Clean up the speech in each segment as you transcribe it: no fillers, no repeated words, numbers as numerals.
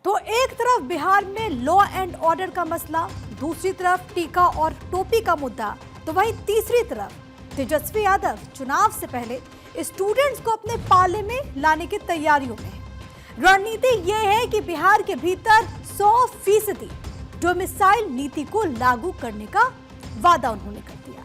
तो एक तरफ बिहार में लॉ एंड ऑर्डर का मसला, दूसरी तरफ टीका और टोपी का मुद्दा, तो वहीं तीसरी तरफ तेजस्वी यादव चुनाव से पहले स्टूडेंट्स को अपने पाले में लाने की तैयारियों में है। रणनीति यह है कि बिहार के भीतर 100% डोमिसाइल नीति को लागू करने का वादा उन्होंने कर दिया।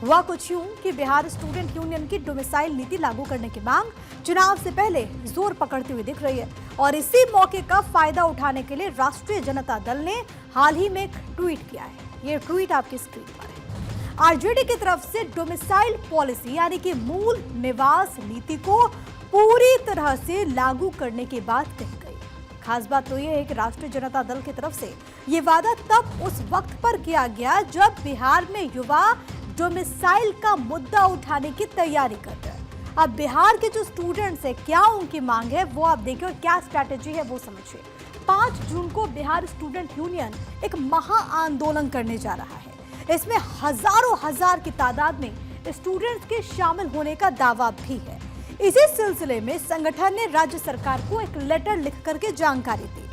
हुआ कुछ यूं कि बिहार स्टूडेंट यूनियन की डोमिसाइल नीति लागू करने की मांग चुनाव से पहले जोर पकड़ती हुई दिख रही है और इसी मौके का फायदा उठाने के लिए राष्ट्रीय जनता दल ने हाल ही में एक ट्वीट किया है। ये ट्वीट आपकी स्क्रीन पर है। आरजेडी की तरफ से डोमिसाइल पॉलिसी यानी कि मूल निवास नीति को पूरी तरह से लागू करने की बात कही गई। खास बात तो यह है कि राष्ट्रीय जनता दल की तरफ से ये वादा तब उस वक्त पर किया गया जब बिहार में युवा डोमिसाइल का मुद्दा उठाने की तैयारी कर रहे हैं। अब बिहार के जो स्टूडेंट्स है, क्या उनकी मांग है वो आप देखिए और क्या स्ट्रैटेजी है वो समझिए। 5 जून को बिहार स्टूडेंट यूनियन एक महा आंदोलन करने जा रहा है। इसमें हजारों हजार की तादाद में स्टूडेंट्स के शामिल होने का दावा भी है। इसी सिलसिले में संगठन ने राज्य सरकार को एक लेटर लिख करके जानकारी दी।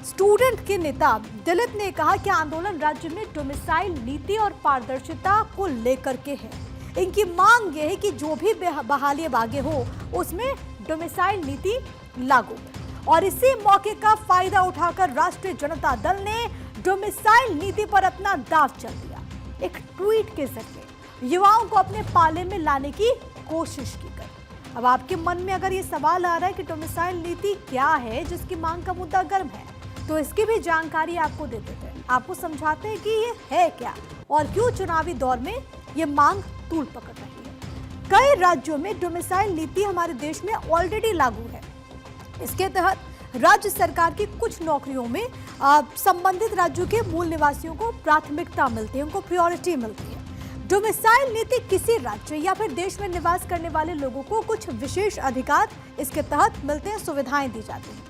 स्टूडेंट के नेता दिलीप ने कहा कि आंदोलन राज्य में डोमिसाइल नीति और पारदर्शिता को लेकर के है। इनकी मांग यह है कि जो भी बहाली आगे हो उसमें डोमिसाइल नीति लागू हो। और इसी मौके का फायदा उठाकर राष्ट्रीय जनता दल ने डोमिसाइल नीति पर अपना दांव चल दिया। एक ट्वीट के जरिए युवाओं को अपने पाले में लाने की कोशिश की गई। अब आपके मन में अगर ये सवाल आ रहा है कि डोमिसाइल नीति क्या है जिसकी मांग का मुद्दा गर्म है, तो इसकी भी जानकारी आपको दे देते हैं। आपको समझाते हैं कि ये है क्या और क्यों चुनावी दौर में ये मांग तूल पकड़ रही है। कई राज्यों में डोमिसाइल नीति हमारे देश में ऑलरेडी लागू है। इसके तहत राज्य सरकार की कुछ नौकरियों में संबंधित राज्यों के मूल निवासियों को प्राथमिकता मिलती है, उनको प्रायोरिटी मिलती है। डोमिसाइल नीति किसी राज्य या फिर देश में निवास करने वाले लोगों को कुछ विशेष अधिकार इसके तहत मिलते हैं, सुविधाएं दी जाती हैं।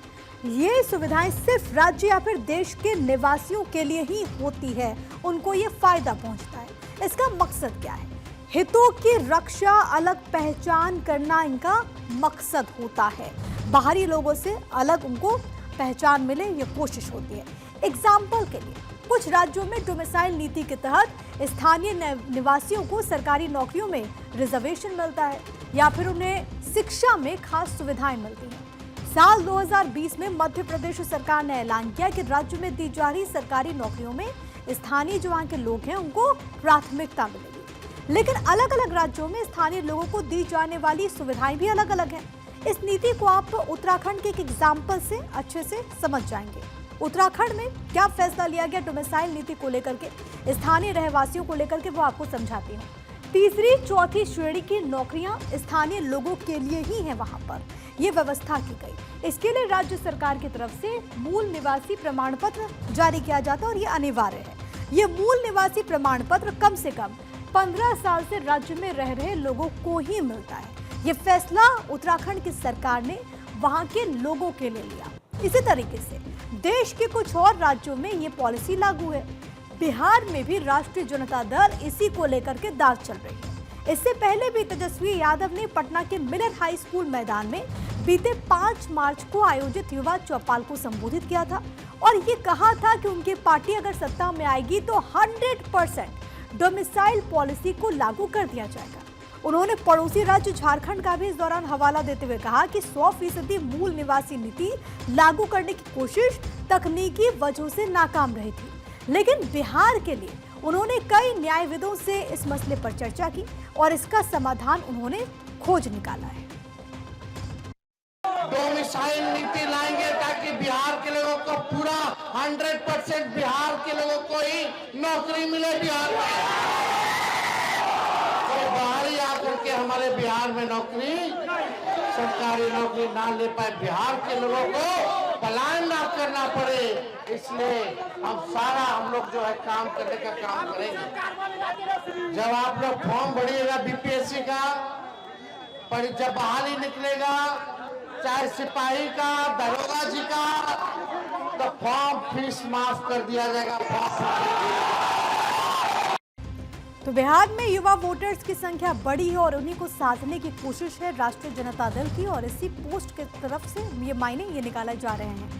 ये सुविधाएं सिर्फ राज्य या फिर देश के निवासियों के लिए ही होती है, उनको ये फायदा पहुंचता है। इसका मकसद क्या है? हितों की रक्षा, अलग पहचान करना इनका मकसद होता है। बाहरी लोगों से अलग उनको पहचान मिले, ये कोशिश होती है। एग्जाम्पल के लिए कुछ राज्यों में डोमिसाइल नीति के तहत स्थानीय निवासियों को सरकारी नौकरियों में रिजर्वेशन मिलता है या फिर उन्हें शिक्षा में खास सुविधाएं मिलती हैं। साल 2020 में मध्य प्रदेश सरकार ने ऐलान किया कि राज्य में दी जा रही सरकारी नौकरियों में स्थानीय जो वहां के लोग हैं उनको प्राथमिकता मिलेगी। लेकिन अलग अलग राज्यों में स्थानीय लोगों को दी जाने वाली सुविधाएं भी अलग अलग हैं। इस नीति को आप उत्तराखंड के एक एग्जाम्पल से अच्छे से समझ जाएंगे। उत्तराखंड में क्या फैसला लिया गया डोमिसाइल नीति को लेकर के, स्थानीय रहवासियों को लेकर के, वो आपको समझाती हूँ। तीसरी चौथी श्रेणी की नौकरियां स्थानीय लोगों के लिए ही है, वहां पर ये व्यवस्था की गई। इसके लिए राज्य सरकार की तरफ से मूल निवासी प्रमाण पत्र जारी किया जाता है और ये अनिवार्य है। ये मूल निवासी प्रमाण पत्र कम से कम 15 साल से राज्य में रह रहे लोगों को ही मिलता है। ये फैसला उत्तराखंड की सरकार ने वहां के लोगों के लिए लिया। इसी तरीके से देश के कुछ और राज्यों में ये पॉलिसी लागू है। बिहार में भी राष्ट्रीय जनता दल इसी को लेकर के दांव चल रही है। इससे पहले भी तेजस्वी यादव ने पटना के मिलर हाई स्कूल मैदान में बीते 5 मार्च को आयोजित युवा चौपाल को संबोधित किया था और ये कहा था कि उनकी पार्टी अगर सत्ता में आएगी तो 100% डोमिसाइल पॉलिसी को लागू कर दिया जाएगा। उन्होंने पड़ोसी राज्य झारखंड का भी इस दौरान हवाला देते हुए कहा कि 100% मूल निवासी नीति लागू करने की कोशिश तकनीकी वजहों से नाकाम रही थी। लेकिन बिहार के लिए उन्होंने कई न्यायविदों से इस मसले पर चर्चा की और इसका समाधान उन्होंने खोज निकाला है। डोमिसाइल नीति लाएंगे ताकि बिहार के लोगों को पूरा 100% बिहार के लोगों को ही नौकरी मिले। बिहार में तो बाहरी आकर के हमारे बिहार में नौकरी, सरकारी नौकरी ना ले पाए, बिहार के लोगों को पलायन ना करना पड़े, इसलिए हम लोग जो है काम करने का काम करेंगे। जब आप लोग फॉर्म भरिएगा बीपीएससी का, पर जब बहाली निकलेगा चाहे सिपाही का, दरोगा जी का, तो फॉर्म फीस माफ कर दिया जाएगा। तो बिहार में युवा वोटर्स की संख्या बड़ी है और उन्हीं को साधने की कोशिश है राष्ट्रीय जनता दल की और इसी पोस्ट की तरफ से ये मायने निकाले जा रहे हैं।